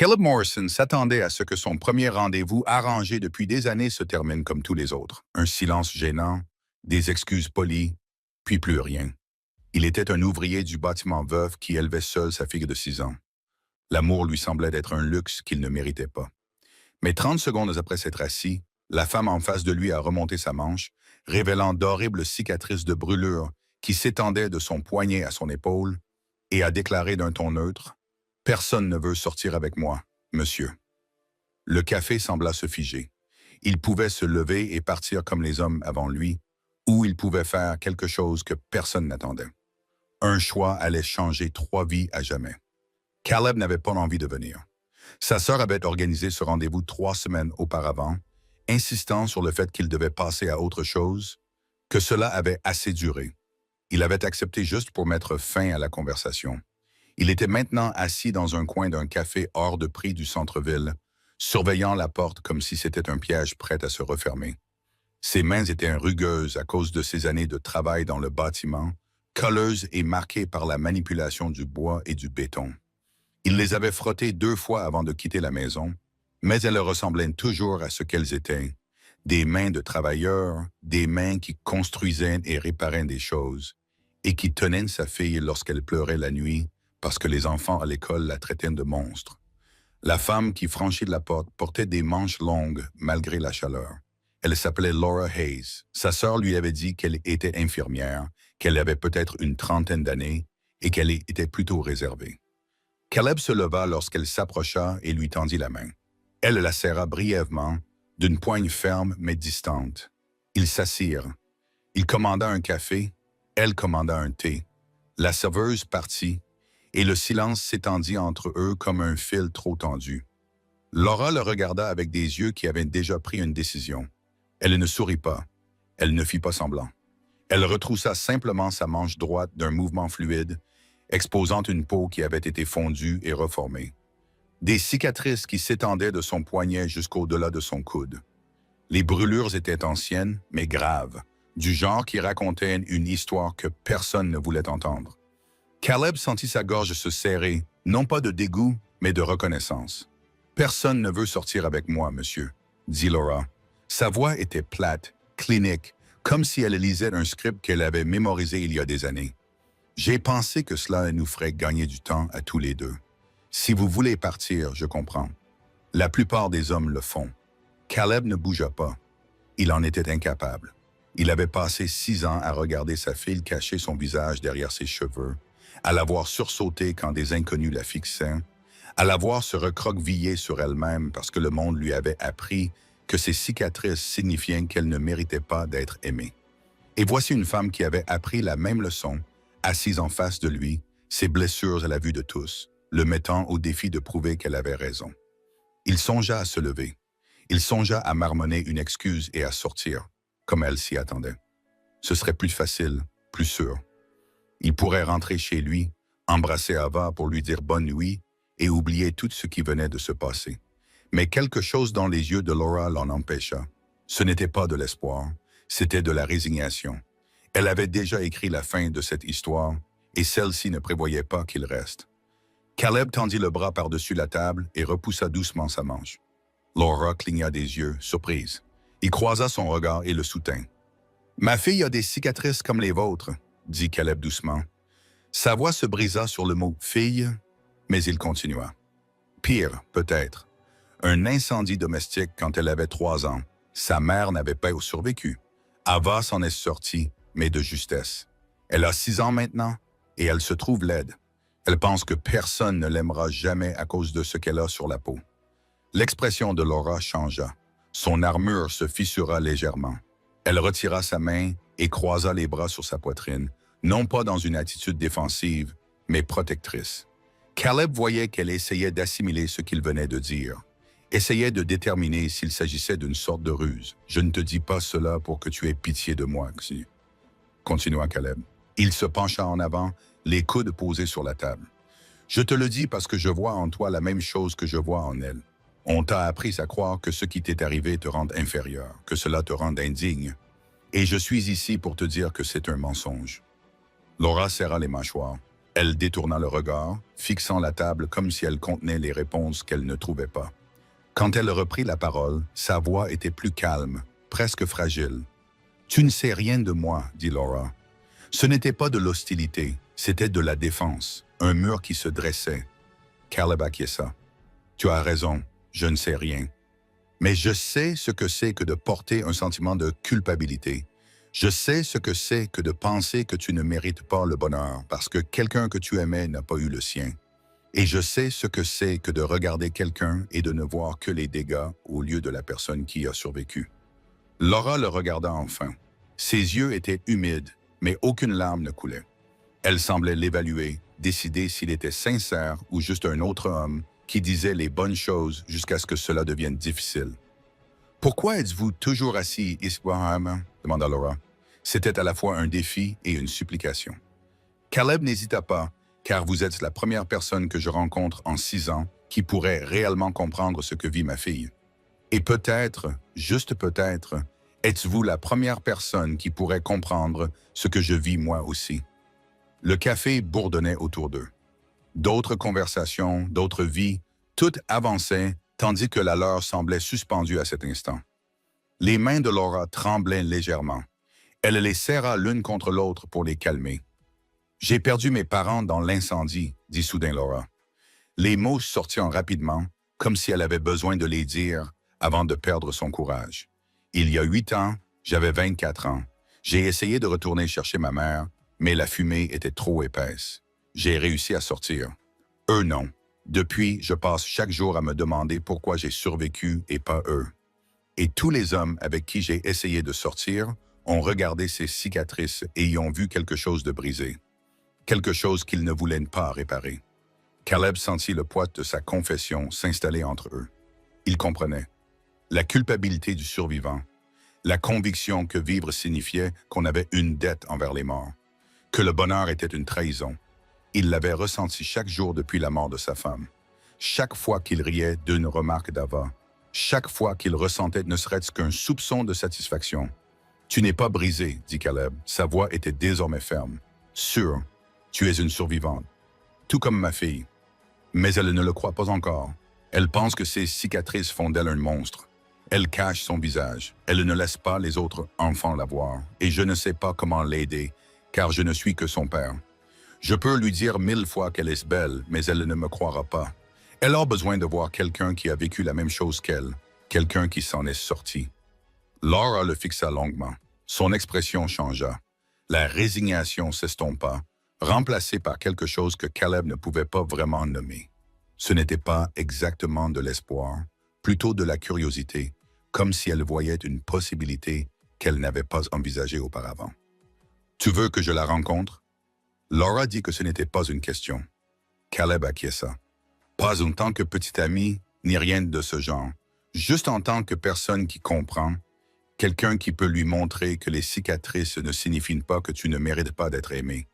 Caleb Morrison s'attendait à ce que son premier rendez-vous arrangé depuis des années se termine comme tous les autres. Un silence gênant, des excuses polies, puis plus rien. Il était un ouvrier du bâtiment veuf qui élevait seul sa fille de 6 ans. L'amour lui semblait être un luxe qu'il ne méritait pas. Mais 30 secondes après s'être assis, la femme en face de lui a remonté sa manche, révélant d'horribles cicatrices de brûlure qui s'étendaient de son poignet à son épaule, et a déclaré d'un ton neutre « Personne ne veut sortir avec moi, monsieur ». Le café sembla se figer. Il pouvait se lever et partir comme les hommes avant lui, ou il pouvait faire quelque chose que personne n'attendait. Un choix allait changer 3 vies à jamais. Caleb n'avait pas envie de venir. Sa sœur avait organisé ce rendez-vous 3 semaines auparavant, insistant sur le fait qu'il devait passer à autre chose, que cela avait assez duré. Il avait accepté juste pour mettre fin à la conversation. Il était maintenant assis dans un coin d'un café hors de prix du centre-ville, surveillant la porte comme si c'était un piège prêt à se refermer. Ses mains étaient rugueuses à cause de ses années de travail dans le bâtiment, colleuses et marquées par la manipulation du bois et du béton. Il les avait frottées 2 fois avant de quitter la maison, mais elles ressemblaient toujours à ce qu'elles étaient, des mains de travailleurs, des mains qui construisaient et réparaient des choses, et qui tenaient sa fille lorsqu'elle pleurait la nuit parce que les enfants à l'école la traitaient de monstre. La femme qui franchit la porte portait des manches longues malgré la chaleur. Elle s'appelait Laura Hayes. Sa sœur lui avait dit qu'elle était infirmière, qu'elle avait peut-être une 30aine d'années et qu'elle était plutôt réservée. Caleb se leva lorsqu'elle s'approcha et lui tendit la main. Elle la serra brièvement, d'une poigne ferme mais distante. Ils s'assirent. Il commanda un café, elle commanda un thé. La serveuse partit, et le silence s'étendit entre eux comme un fil trop tendu. Laura le regarda avec des yeux qui avaient déjà pris une décision. Elle ne sourit pas. Elle ne fit pas semblant. Elle retroussa simplement sa manche droite d'un mouvement fluide, exposant une peau qui avait été fondue et reformée. Des cicatrices qui s'étendaient de son poignet jusqu'au-delà de son coude. Les brûlures étaient anciennes, mais graves, du genre qui racontait une histoire que personne ne voulait entendre. Caleb sentit sa gorge se serrer, non pas de dégoût, mais de reconnaissance. « Personne ne veut sortir avec moi, monsieur », dit Laura. Sa voix était plate, clinique, comme si elle lisait un script qu'elle avait mémorisé il y a des années. « J'ai pensé que cela nous ferait gagner du temps à tous les deux. Si vous voulez partir, je comprends. La plupart des hommes le font. » Caleb ne bougea pas. Il en était incapable. Il avait passé 6 ans à regarder sa fille cacher son visage derrière ses cheveux, à la voir sursauter quand des inconnus la fixaient, à la voir se recroqueviller sur elle-même parce que le monde lui avait appris que ses cicatrices signifiaient qu'elle ne méritait pas d'être aimée. Et voici une femme qui avait appris la même leçon, assise en face de lui, ses blessures à la vue de tous, le mettant au défi de prouver qu'elle avait raison. Il songea à se lever. Il songea à marmonner une excuse et à sortir, comme elle s'y attendait. Ce serait plus facile, plus sûr. Il pourrait rentrer chez lui, embrasser Ava pour lui dire bonne nuit et oublier tout ce qui venait de se passer. Mais quelque chose dans les yeux de Laura l'en empêcha. Ce n'était pas de l'espoir, c'était de la résignation. Elle avait déjà écrit la fin de cette histoire et celle-ci ne prévoyait pas qu'il reste. Caleb tendit le bras par-dessus la table et repoussa doucement sa manche. Laura cligna des yeux, surprise. Il croisa son regard et le soutint. « Ma fille a des cicatrices comme les vôtres », dit Caleb doucement. Sa voix se brisa sur le mot « fille », mais il continua. « Pire, peut-être. Un incendie domestique quand elle avait 3 ans. Sa mère n'avait pas survécu. Ava s'en est sortie, mais de justesse. Elle a 6 ans maintenant, et elle se trouve laide. Elle pense que personne ne l'aimera jamais à cause de ce qu'elle a sur la peau. » L'expression de Laura changea. Son armure se fissura légèrement. Elle retira sa main et croisa les bras sur sa poitrine, non pas dans une attitude défensive, mais protectrice. Caleb voyait qu'elle essayait d'assimiler ce qu'il venait de dire, essayait de déterminer s'il s'agissait d'une sorte de ruse. « Je ne te dis pas cela pour que tu aies pitié de moi, Xi. » Continua Caleb. Il se pencha en avant, les coudes posés sur la table. « Je te le dis parce que je vois en toi la même chose que je vois en elle. On t'a appris à croire que ce qui t'est arrivé te rend inférieur, que cela te rend indigne. Et je suis ici pour te dire que c'est un mensonge. » Laura serra les mâchoires. Elle détourna le regard, fixant la table comme si elle contenait les réponses qu'elle ne trouvait pas. Quand elle reprit la parole, sa voix était plus calme, presque fragile. « Tu ne sais rien de moi, dit Laura. Ce n'était pas de l'hostilité, c'était de la défense, un mur qui se dressait. » Caleb acquiesça. « Tu as raison, je ne sais rien. Mais je sais ce que c'est que de porter un sentiment de culpabilité. Je sais ce que c'est que de penser que tu ne mérites pas le bonheur parce que quelqu'un que tu aimais n'a pas eu le sien. Et je sais ce que c'est que de regarder quelqu'un et de ne voir que les dégâts au lieu de la personne qui a survécu. » Laura le regarda enfin. Ses yeux étaient humides, mais aucune larme ne coulait. Elle semblait l'évaluer, décider s'il était sincère ou juste un autre homme qui disait les bonnes choses jusqu'à ce que cela devienne difficile. « Pourquoi êtes-vous toujours assis, Isbrahim ?» demanda Laura. C'était à la fois un défi et une supplication. Caleb n'hésita pas, car vous êtes la première personne que je rencontre en 6 ans qui pourrait réellement comprendre ce que vit ma fille. Et peut-être, juste peut-être, êtes-vous la première personne qui pourrait comprendre ce que je vis moi aussi. Le café bourdonnait autour d'eux. D'autres conversations, d'autres vies, toutes avançaient, tandis que la leur semblait suspendue à cet instant. Les mains de Laura tremblaient légèrement. Elle les serra l'une contre l'autre pour les calmer. « J'ai perdu mes parents dans l'incendie, » dit soudain Laura. Les mots sortirent rapidement, comme si elle avait besoin de les dire avant de perdre son courage. Il y a 8 ans, j'avais 24 ans. J'ai essayé de retourner chercher ma mère, mais la fumée était trop épaisse. J'ai réussi à sortir. Eux non. Depuis, je passe chaque jour à me demander pourquoi j'ai survécu et pas eux. Et tous les hommes avec qui j'ai essayé de sortir ont regardé ces cicatrices et y ont vu quelque chose de brisé. Quelque chose qu'ils ne voulaient pas réparer. Caleb sentit le poids de sa confession s'installer entre eux. Il comprenait. La culpabilité du survivant. La conviction que vivre signifiait qu'on avait une dette envers les morts. Que le bonheur était une trahison. Il l'avait ressenti chaque jour depuis la mort de sa femme. Chaque fois qu'il riait d'une remarque d'Ava. Chaque fois qu'il ressentait ne serait-ce qu'un soupçon de satisfaction. « Tu n'es pas brisé, » dit Caleb. Sa voix était désormais ferme. « Sûr, tu es une survivante. Tout comme ma fille. Mais elle ne le croit pas encore. Elle pense que ses cicatrices font d'elle un monstre. Elle cache son visage. Elle ne laisse pas les autres enfants la voir. Et je ne sais pas comment l'aider, car je ne suis que son père. Je peux lui dire 1000 fois qu'elle est belle, mais elle ne me croira pas. Elle a besoin de voir quelqu'un qui a vécu la même chose qu'elle, quelqu'un qui s'en est sorti. » Laura le fixa longuement. Son expression changea. La résignation s'estompa, remplacée par quelque chose que Caleb ne pouvait pas vraiment nommer. Ce n'était pas exactement de l'espoir, plutôt de la curiosité, comme si elle voyait une possibilité qu'elle n'avait pas envisagée auparavant. « Tu veux que je la rencontre ?» Laura dit que ce n'était pas une question. Caleb acquiesça. « Pas en tant que petit ami, ni rien de ce genre. Juste en tant que personne qui comprend, quelqu'un qui peut lui montrer que les cicatrices ne signifient pas que tu ne mérites pas d'être aimé. »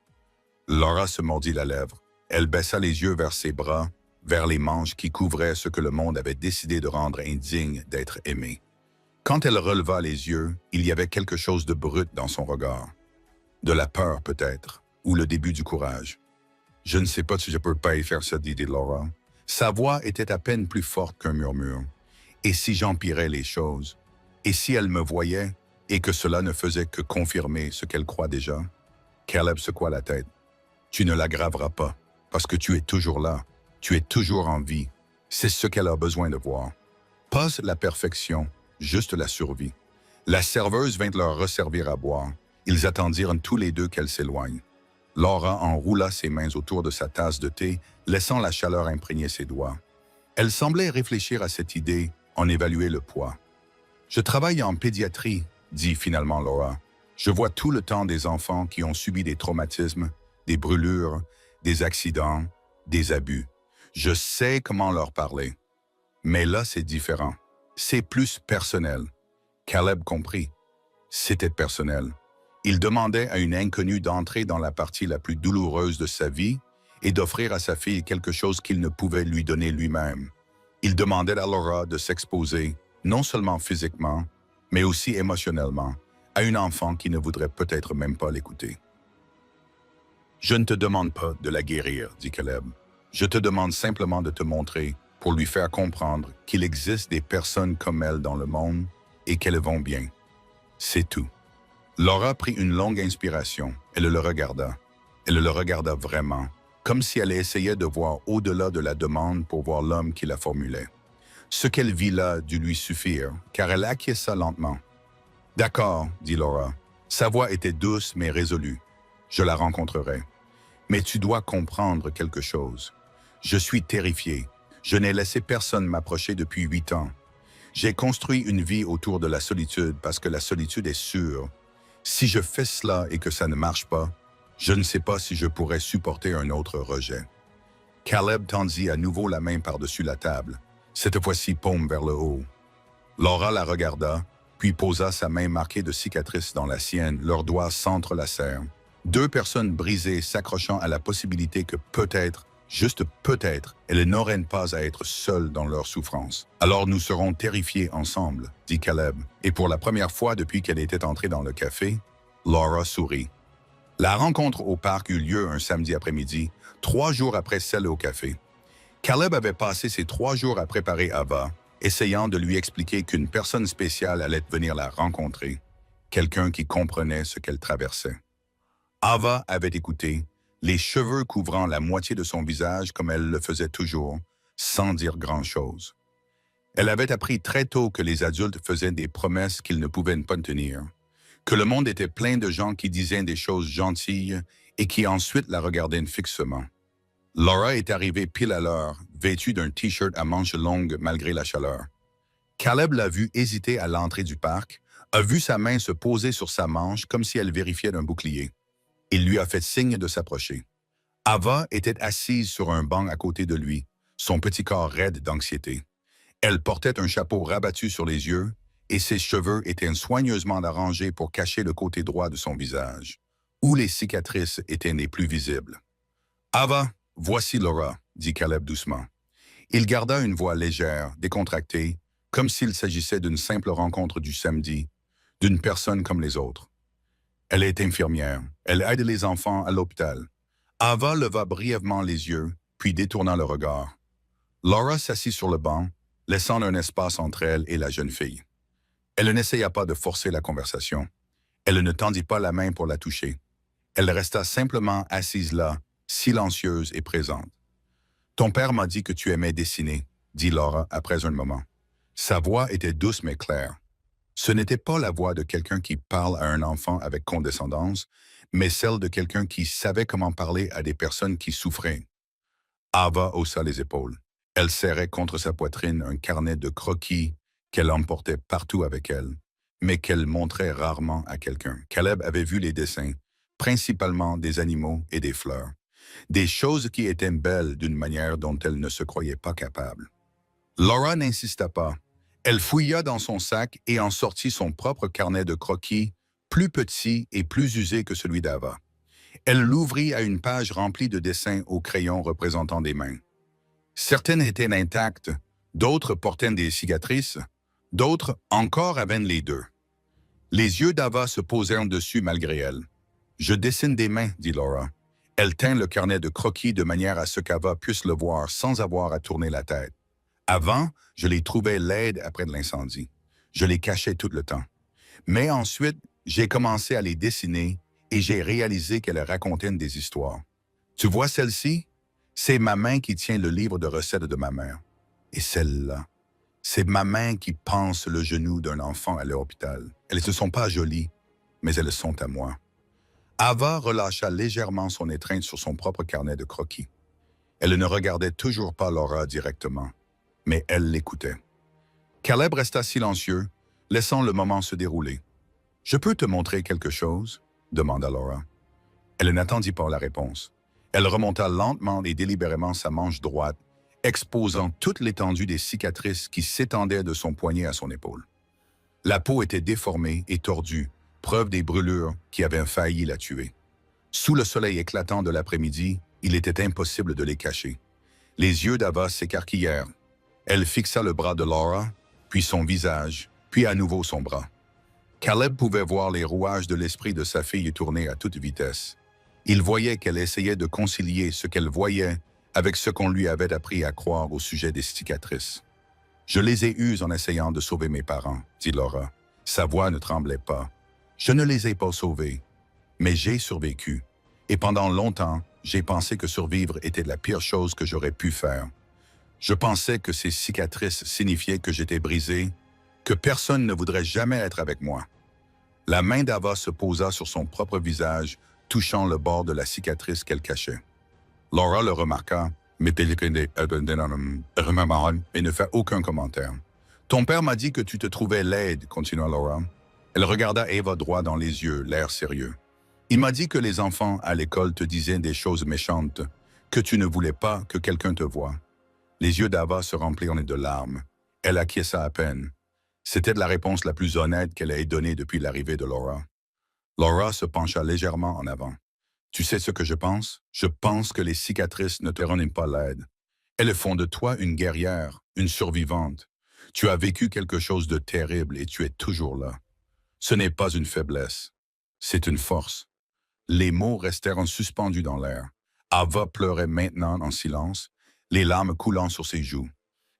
Laura se mordit la lèvre. Elle baissa les yeux vers ses bras, vers les manches qui couvraient ce que le monde avait décidé de rendre indigne d'être aimé. Quand elle releva les yeux, il y avait quelque chose de brut dans son regard. De la peur peut-être, ou le début du courage. « Je ne sais pas si je peux pas y faire ça, dit Laura. » Sa voix était à peine plus forte qu'un murmure. « Et si j'empirais les choses? Et si elle me voyait, et que cela ne faisait que confirmer ce qu'elle croit déjà? » Caleb secoua la tête. « Tu ne l'aggraveras pas, parce que tu es toujours là. Tu es toujours en vie. C'est ce qu'elle a besoin de voir. Pas la perfection, juste la survie. » La serveuse vint leur resservir à boire. Ils attendirent tous les deux qu'elle s'éloigne. Laura enroula ses mains autour de sa tasse de thé, laissant la chaleur imprégner ses doigts. Elle semblait réfléchir à cette idée, en évaluer le poids. « Je travaille en pédiatrie, » dit finalement Laura. « Je vois tout le temps des enfants qui ont subi des traumatismes, des brûlures, des accidents, des abus. Je sais comment leur parler. Mais là, c'est différent. C'est plus personnel. » Caleb comprit. C'était personnel. Il demandait à une inconnue d'entrer dans la partie la plus douloureuse de sa vie et d'offrir à sa fille quelque chose qu'il ne pouvait lui donner lui-même. Il demandait à Laura de s'exposer, non seulement physiquement, mais aussi émotionnellement, à une enfant qui ne voudrait peut-être même pas l'écouter. Je ne te demande pas de la guérir, dit Caleb. Je te demande simplement de te montrer pour lui faire comprendre qu'il existe des personnes comme elle dans le monde et qu'elles vont bien. C'est tout. Laura prit une longue inspiration. Elle le regarda. Elle le regarda vraiment, comme si elle essayait de voir au-delà de la demande pour voir l'homme qui la formulait. Ce qu'elle vit là dut lui suffire, car elle acquiesça lentement. « D'accord, dit Laura. Sa voix était douce mais résolue. Je la rencontrerai. Mais tu dois comprendre quelque chose. Je suis terrifié. Je n'ai laissé personne m'approcher depuis 8 ans. J'ai construit une vie autour de la solitude parce que la solitude est sûre. Si je fais cela et que ça ne marche pas, je ne sais pas si je pourrais supporter un autre rejet. » Caleb tendit à nouveau la main par-dessus la table, cette fois-ci paume vers le haut. Laura la regarda, puis posa sa main marquée de cicatrices dans la sienne, leurs doigts s'entrelacèrent. Deux personnes brisées s'accrochant à la possibilité que peut-être, juste peut-être, elles n'auraient pas à être seules dans leur souffrance. « Alors nous serons terrifiés ensemble, » dit Caleb, et pour la première fois depuis qu'elle était entrée dans le café, Laura sourit. La rencontre au parc eut lieu un samedi après-midi, 3 jours après celle au café. Caleb avait passé ces 3 jours à préparer Ava, essayant de lui expliquer qu'une personne spéciale allait venir la rencontrer, quelqu'un qui comprenait ce qu'elle traversait. Ava avait écouté, les cheveux couvrant la moitié de son visage comme elle le faisait toujours, sans dire grand-chose. Elle avait appris très tôt que les adultes faisaient des promesses qu'ils ne pouvaient pas tenir, que le monde était plein de gens qui disaient des choses gentilles et qui ensuite la regardaient fixement. Laura est arrivée pile à l'heure, vêtue d'un t-shirt à manches longues malgré la chaleur. Caleb l'a vue hésiter à l'entrée du parc, a vu sa main se poser sur sa manche comme si elle vérifiait un bouclier. Il lui a fait signe de s'approcher. Ava était assise sur un banc à côté de lui, son petit corps raide d'anxiété. Elle portait un chapeau rabattu sur les yeux et ses cheveux étaient soigneusement arrangés pour cacher le côté droit de son visage, où les cicatrices étaient les plus visibles. « Ava, voici Laura, » dit Caleb doucement. Il garda une voix légère, décontractée, comme s'il s'agissait d'une simple rencontre du samedi, d'une personne comme les autres. Elle est infirmière. Elle aide les enfants à l'hôpital. Ava leva brièvement les yeux, puis détourna le regard. Laura s'assit sur le banc, laissant un espace entre elle et la jeune fille. Elle n'essaya pas de forcer la conversation. Elle ne tendit pas la main pour la toucher. Elle resta simplement assise là, silencieuse et présente. « Ton père m'a dit que tu aimais dessiner, » dit Laura après un moment. Sa voix était douce mais claire. Ce n'était pas la voix de quelqu'un qui parle à un enfant avec condescendance, mais celle de quelqu'un qui savait comment parler à des personnes qui souffraient. Ava haussa les épaules. Elle serrait contre sa poitrine un carnet de croquis qu'elle emportait partout avec elle, mais qu'elle montrait rarement à quelqu'un. Caleb avait vu les dessins, principalement des animaux et des fleurs, des choses qui étaient belles d'une manière dont elle ne se croyait pas capable. Laura n'insista pas. Elle fouilla dans son sac et en sortit son propre carnet de croquis, plus petit et plus usé que celui d'Ava. Elle l'ouvrit à une page remplie de dessins au crayon représentant des mains. Certaines étaient intactes, d'autres portaient des cicatrices, d'autres encore avaient les deux. Les yeux d'Ava se posèrent dessus malgré elle. « Je dessine des mains, » dit Laura. Elle tint le carnet de croquis de manière à ce qu'Ava puisse le voir sans avoir à tourner la tête. Avant, je les trouvais laides après l'incendie. Je les cachais tout le temps. Mais ensuite, j'ai commencé à les dessiner et j'ai réalisé qu'elles racontaient des histoires. Tu vois celle-ci? C'est ma main qui tient le livre de recettes de ma mère. Et celle-là, c'est ma main qui panse le genou d'un enfant à l'hôpital. Elles ne sont pas jolies, mais elles sont à moi. Ava relâcha légèrement son étreinte sur son propre carnet de croquis. Elle ne regardait toujours pas Laura directement, mais elle l'écoutait. Caleb resta silencieux, laissant le moment se dérouler. « Je peux te montrer quelque chose ?» demanda Laura. Elle n'attendit pas la réponse. Elle remonta lentement et délibérément sa manche droite, exposant toute l'étendue des cicatrices qui s'étendaient de son poignet à son épaule. La peau était déformée et tordue, preuve des brûlures qui avaient failli la tuer. Sous le soleil éclatant de l'après-midi, il était impossible de les cacher. Les yeux d'Ava s'écarquillèrent. Elle fixa le bras de Laura, puis son visage, puis à nouveau son bras. Caleb pouvait voir les rouages de l'esprit de sa fille tourner à toute vitesse. Il voyait qu'elle essayait de concilier ce qu'elle voyait avec ce qu'on lui avait appris à croire au sujet des cicatrices. Je les ai eues en essayant de sauver mes parents, dit Laura. Sa voix ne tremblait pas. Je ne les ai pas sauvés, mais j'ai survécu. Et pendant longtemps, j'ai pensé que survivre était la pire chose que j'aurais pu faire. Je pensais que ces cicatrices signifiaient que j'étais brisé, que personne ne voudrait jamais être avec moi. La main d'Ava se posa sur son propre visage, touchant le bord de la cicatrice qu'elle cachait. Laura le remarqua, mais ne fit aucun commentaire. « Ton père m'a dit que tu te trouvais laide, continua Laura. Elle regarda Ava droit dans les yeux, l'air sérieux. Il m'a dit que les enfants à l'école te disaient des choses méchantes, que tu ne voulais pas que quelqu'un te voie. Les yeux d'Ava se remplirent de larmes. Elle acquiesça à peine. C'était la réponse la plus honnête qu'elle ait donnée depuis l'arrivée de Laura. Laura se pencha légèrement en avant. « Tu sais ce que je pense? Je pense que les cicatrices ne te rendent pas laide. Elles font de toi une guerrière, une survivante. Tu as vécu quelque chose de terrible et tu es toujours là. Ce n'est pas une faiblesse, c'est une force. » Les mots restèrent suspendus dans l'air. Ava pleurait maintenant en silence, les larmes coulant sur ses joues.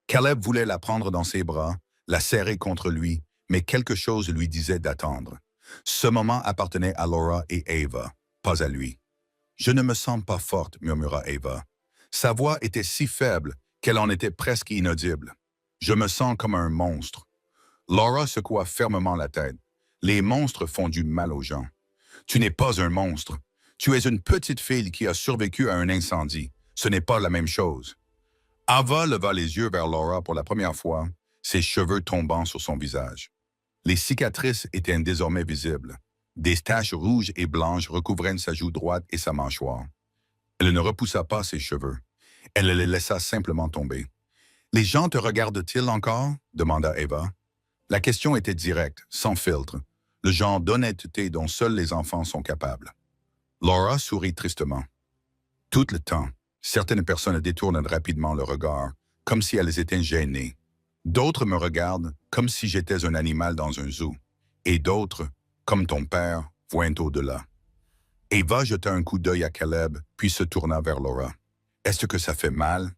Caleb voulait la prendre dans ses bras, la serrer contre lui, mais quelque chose lui disait d'attendre. Ce moment appartenait à Laura et Ava, pas à lui. « Je ne me sens pas forte, » murmura Ava. Sa voix était si faible qu'elle en était presque inaudible. « Je me sens comme un monstre. » Laura secoua fermement la tête. « Les monstres font du mal aux gens. Tu n'es pas un monstre. Tu es une petite fille qui a survécu à un incendie. Ce n'est pas la même chose. » Ava leva les yeux vers Laura pour la première fois, ses cheveux tombant sur son visage. Les cicatrices étaient désormais visibles. Des taches rouges et blanches recouvraient sa joue droite et sa mâchoire. Elle ne repoussa pas ses cheveux. Elle les laissa simplement tomber. « Les gens te regardent-ils encore ?» demanda Ava. La question était directe, sans filtre, le genre d'honnêteté dont seuls les enfants sont capables. Laura sourit tristement. « Tout le temps, certaines personnes détournent rapidement le regard, comme si elles étaient gênées. D'autres me regardent comme si j'étais un animal dans un zoo, et d'autres, comme ton père, voient au-delà. » Ava jeta un coup d'œil à Caleb, puis se tourna vers Laura. « Est-ce que ça fait mal? »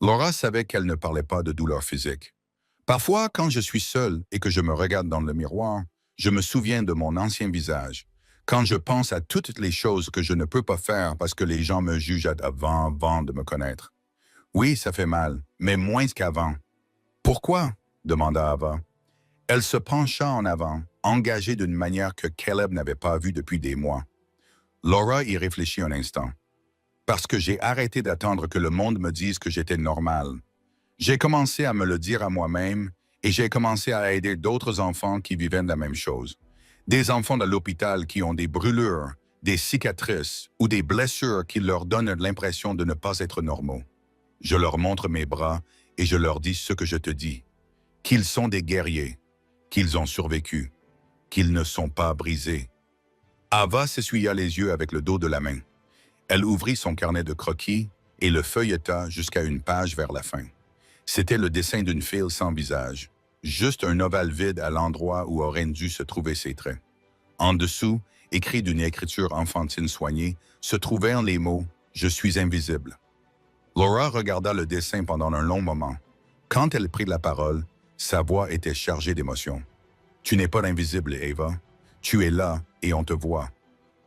Laura savait qu'elle ne parlait pas de douleur physique. « Parfois, quand je suis seule et que je me regarde dans le miroir, je me souviens de mon ancien visage. Quand je pense à toutes les choses que je ne peux pas faire parce que les gens me jugent avant de me connaître. Oui, ça fait mal, mais moins qu'avant. »« Pourquoi? » demanda Ava. Elle se pencha en avant, engagée d'une manière que Caleb n'avait pas vue depuis des mois. Laura y réfléchit un instant. « Parce que j'ai arrêté d'attendre que le monde me dise que j'étais normale. J'ai commencé à me le dire à moi-même et j'ai commencé à aider d'autres enfants qui vivaient la même chose. Des enfants de l'hôpital qui ont des brûlures, des cicatrices ou des blessures qui leur donnent l'impression de ne pas être normaux. Je leur montre mes bras et je leur dis ce que je te dis, qu'ils sont des guerriers, qu'ils ont survécu, qu'ils ne sont pas brisés. » Ava s'essuya les yeux avec le dos de la main. Elle ouvrit son carnet de croquis et le feuilleta jusqu'à une page vers la fin. C'était le dessin d'une fille sans visage, juste un ovale vide à l'endroit où auraient dû se trouver ses traits. En dessous, écrit d'une écriture enfantine soignée, se trouvaient les mots « Je suis invisible ». Laura regarda le dessin pendant un long moment. Quand elle prit la parole, sa voix était chargée d'émotion. « Tu n'es pas invisible, Ava. Tu es là et on te voit.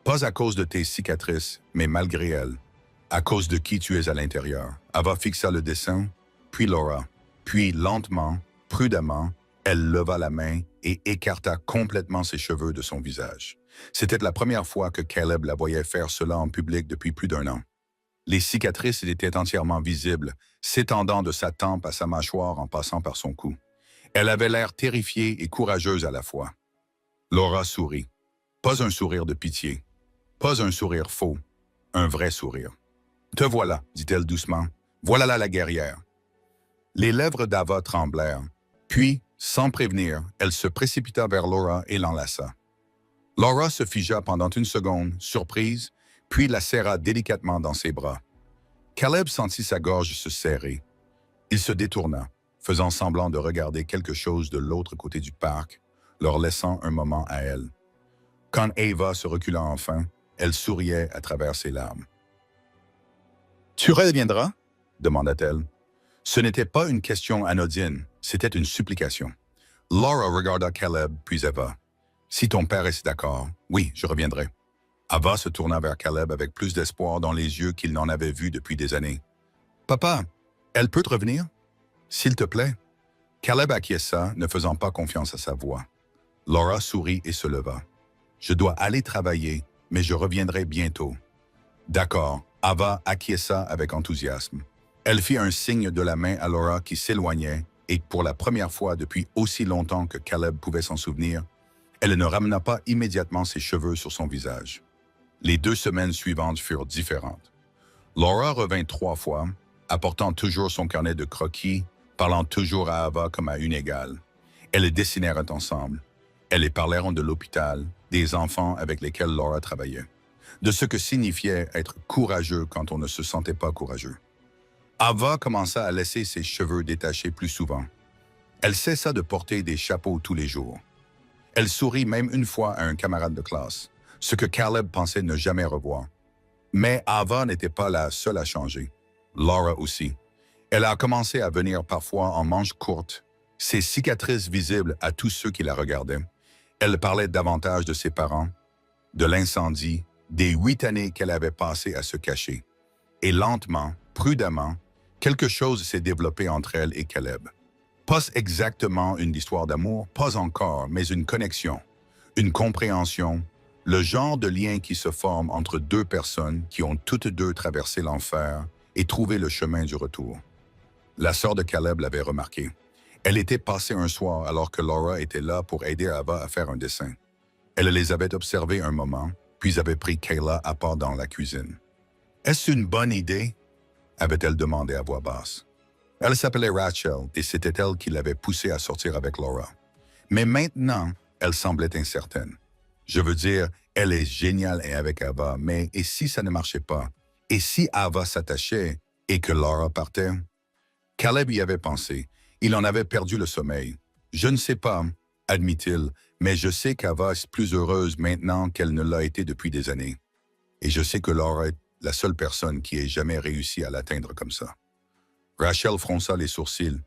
Pas à cause de tes cicatrices, mais malgré elles. À cause de qui tu es à l'intérieur. » Ava fixa le dessin, puis Laura. Puis, lentement, prudemment, elle leva la main et écarta complètement ses cheveux de son visage. C'était la première fois que Caleb la voyait faire cela en public depuis plus d'1 an. Les cicatrices étaient entièrement visibles, s'étendant de sa tempe à sa mâchoire en passant par son cou. Elle avait l'air terrifiée et courageuse à la fois. Laura sourit. Pas un sourire de pitié. Pas un sourire faux. Un vrai sourire. « Te voilà, » dit-elle doucement. « Voilà là la guerrière. » Les lèvres d'Ava tremblèrent. Puis, sans prévenir, elle se précipita vers Laura et l'enlaça. Laura se figea pendant une seconde, surprise, puis la serra délicatement dans ses bras. Caleb sentit sa gorge se serrer. Il se détourna, faisant semblant de regarder quelque chose de l'autre côté du parc, leur laissant un moment à elle. Quand Ava se recula enfin, Elle souriait à travers ses larmes. « Tu reviendras ?» demanda-t-elle. Ce n'était pas une question anodine, c'était une supplication. Laura regarda Caleb, puis Ava. « Si ton père est d'accord, oui, je reviendrai. » Ava se tourna vers Caleb avec plus d'espoir dans les yeux qu'il n'en avait vu depuis des années. « Papa, elle peut te revenir? S'il te plaît. » Caleb acquiesça, ne faisant pas confiance à sa voix. Laura sourit et se leva. « Je dois aller travailler, mais je reviendrai bientôt. » D'accord, Ava acquiesça avec enthousiasme. Elle fit un signe de la main à Laura qui s'éloignait et pour la première fois depuis aussi longtemps que Caleb pouvait s'en souvenir, elle ne ramena pas immédiatement ses cheveux sur son visage. Les 2 semaines suivantes furent différentes. Laura revint 3 fois, apportant toujours son carnet de croquis, parlant toujours à Ava comme à une égale. Elles dessinèrent ensemble. Elles parlèrent de l'hôpital, des enfants avec lesquels Laura travaillait, de ce que signifiait être courageux quand on ne se sentait pas courageux. Ava commença à laisser ses cheveux détachés plus souvent. Elle cessa de porter des chapeaux tous les jours. Elle sourit même une fois à un camarade de classe, ce que Caleb pensait ne jamais revoir. Mais Ava n'était pas la seule à changer. Laura aussi. Elle a commencé à venir parfois en manches courtes, ses cicatrices visibles à tous ceux qui la regardaient. Elle parlait davantage de ses parents, de l'incendie, des 8 années qu'elle avait passées à se cacher. Et lentement, prudemment, quelque chose s'est développé entre elle et Caleb. Pas exactement une histoire d'amour, pas encore, mais une connexion, une compréhension, le genre de lien qui se forme entre 2 personnes qui ont toutes 2 traversé l'enfer et trouvé le chemin du retour. La sœur de Caleb l'avait remarqué. Elle était passée un soir alors que Laura était là pour aider Ava à faire un dessin. Elle les avait observés un moment, puis avait pris Kayla à part dans la cuisine. « Est-ce une bonne idée ?» avait-elle demandé à voix basse. Elle s'appelait Rachel et c'était elle qui l'avait poussée à sortir avec Laura. Mais maintenant, elle semblait incertaine. Je veux dire, elle est géniale et avec Ava, mais et si ça ne marchait pas? Et si Ava s'attachait et que Laura partait? Caleb y avait pensé. Il en avait perdu le sommeil. Je ne sais pas, admit-il, mais je sais qu'Ava est plus heureuse maintenant qu'elle ne l'a été depuis des années. Et je sais que Laura est la seule personne qui ait jamais réussi à l'atteindre comme ça. Rachel fronça les sourcils.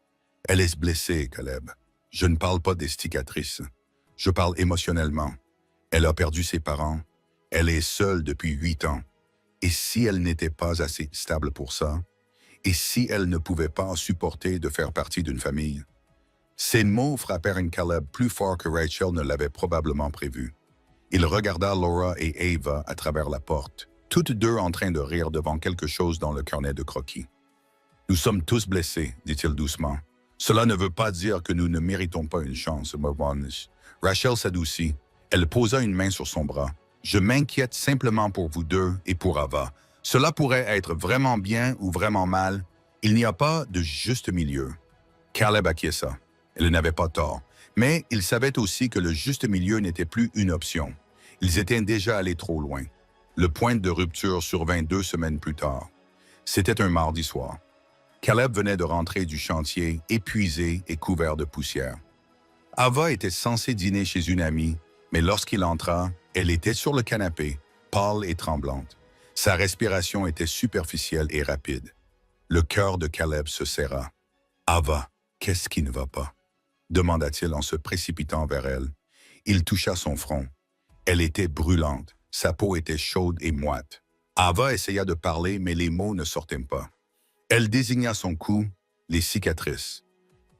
Elle est blessée, Caleb. Je ne parle pas des cicatrices. Je parle émotionnellement. Elle a perdu ses parents. Elle est seule depuis 8 ans. Et si elle n'était pas assez stable pour ça? Et si elle ne pouvait pas supporter de faire partie d'une famille? Ces mots frappèrent Caleb plus fort que Rachel ne l'avait probablement prévu. Il regarda Laura et Ava à travers la porte, toutes 2 en train de rire devant quelque chose dans le carnet de croquis. « Nous sommes tous blessés, dit-il doucement. Cela ne veut pas dire que nous ne méritons pas une chance, Morvanis. » Rachel s'adoucit. Elle posa une main sur son bras. « Je m'inquiète simplement pour vous 2 et pour Ava. Cela pourrait être vraiment bien ou vraiment mal. Il n'y a pas de juste milieu. » Caleb acquiesça. Elle n'avait pas tort. Mais il savait aussi que le juste milieu n'était plus une option. Ils étaient déjà allés trop loin. Le point de rupture survint 2 semaines plus tard. C'était un mardi soir. Caleb venait de rentrer du chantier, épuisé et couvert de poussière. Ava était censée dîner chez une amie, mais lorsqu'il entra, elle était sur le canapé, pâle et tremblante. Sa respiration était superficielle et rapide. Le cœur de Caleb se serra. « Ava, qu'est-ce qui ne va pas ?» demanda-t-il en se précipitant vers elle. Il toucha son front. Elle était brûlante, sa peau était chaude et moite. Ava essaya de parler, mais les mots ne sortaient pas. Elle désigna son cou, les cicatrices.